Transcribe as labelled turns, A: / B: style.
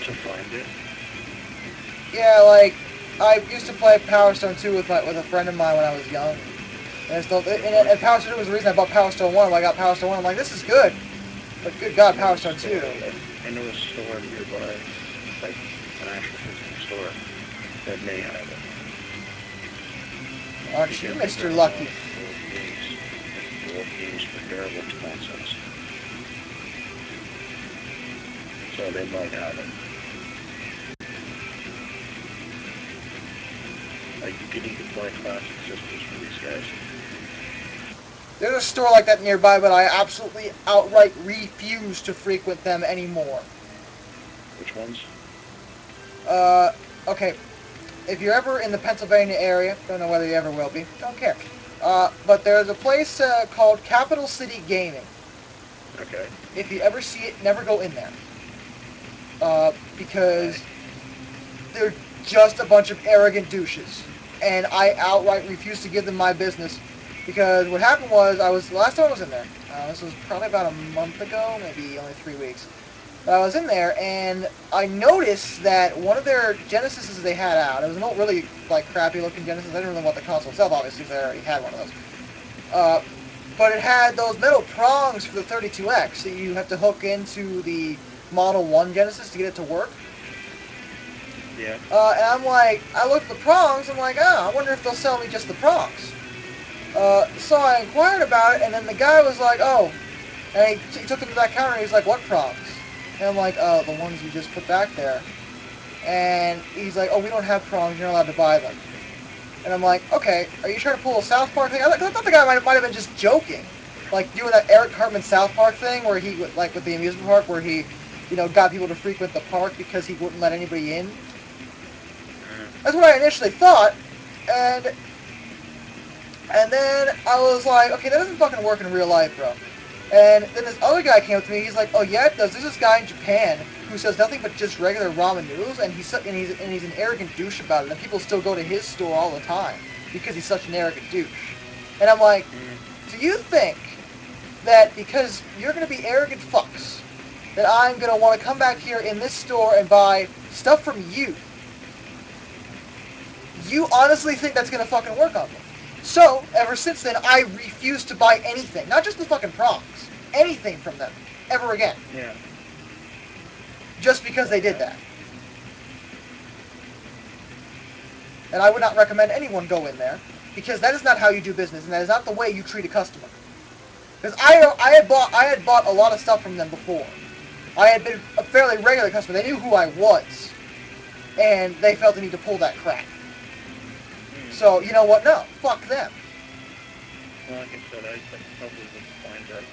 A: To find it?
B: Yeah, like I used to play Power Stone 2 with a friend of mine when I was young. And, still, and Power Stone 2 was the reason I bought Power Stone 1. When I got Power Stone 1, I'm like, this is good. But good God, Power Stone 2.
A: I know a store nearby, like an actual physical store, that may have it.
B: Aren't you,
A: Because they've
B: Mr.
A: got a lot
B: Lucky?
A: of old games for terrible expenses. So they might have it. Like, you could even find classic systems for these guys.
B: There's a store like that nearby, but I absolutely outright refuse to frequent them anymore.
A: Which ones?
B: Uh, okay. If you're ever in the Pennsylvania area, don't know whether you ever will be, don't care. But there's a place called Capital City Gaming.
A: Okay.
B: If you ever see it, never go in there.
A: Why?
B: Because they're just a bunch of arrogant douches. And I outright refuse to give them my business. Because what happened was, the last time I was in there, this was probably about a month ago, maybe only 3 weeks. But I was in there and I noticed that one of their Genesises they had out, it was an old, really like crappy looking Genesis. I didn't really want the console itself, obviously, because I already had one of those. Uh, but it had those metal prongs for the 32X that you have to hook into the Model 1 Genesis to get it to work.
A: Yeah.
B: And I'm like, I looked at the prongs, I'm like, I wonder if they'll sell me just the prongs. So I inquired about it, and then the guy was like, oh, and he took them to that counter, and he's like, what prongs? And I'm like, oh, the ones you just put back there. And he's like, oh, we don't have prongs, you're not allowed to buy them. And I'm like, okay, are you trying to pull a South Park thing? I thought the guy might have been just joking. Like doing that Eric Cartman South Park thing where he, like with the amusement park, where he, got people to frequent the park because he wouldn't let anybody in. That's what I initially thought. And and then I was like, okay, that doesn't fucking work in real life, bro. And then this other guy came up to me. He's like, "Oh yeah, it does." There's this guy in Japan who says nothing but just regular ramen noodles, and he's an arrogant douche about it. And people still go to his store all the time because he's such an arrogant douche. And I'm like, do you think that because you're gonna be arrogant fucks, that I'm gonna want to come back here in this store and buy stuff from you? You honestly think that's gonna fucking work on me? So ever since then, I refuse to buy anything, not just the fucking prongs, anything from them ever again.
A: Yeah.
B: Just because they did
A: Okay.
B: that. And I would not recommend anyone go in there because that is not how you do business, and that is not the way you treat a customer. Because I had bought a lot of stuff from them before. I had been a fairly regular customer. They knew who I was, and they felt the need to pull that crap. So you know what? No, fuck them.
A: Well, like I said, I probably wouldn't find that.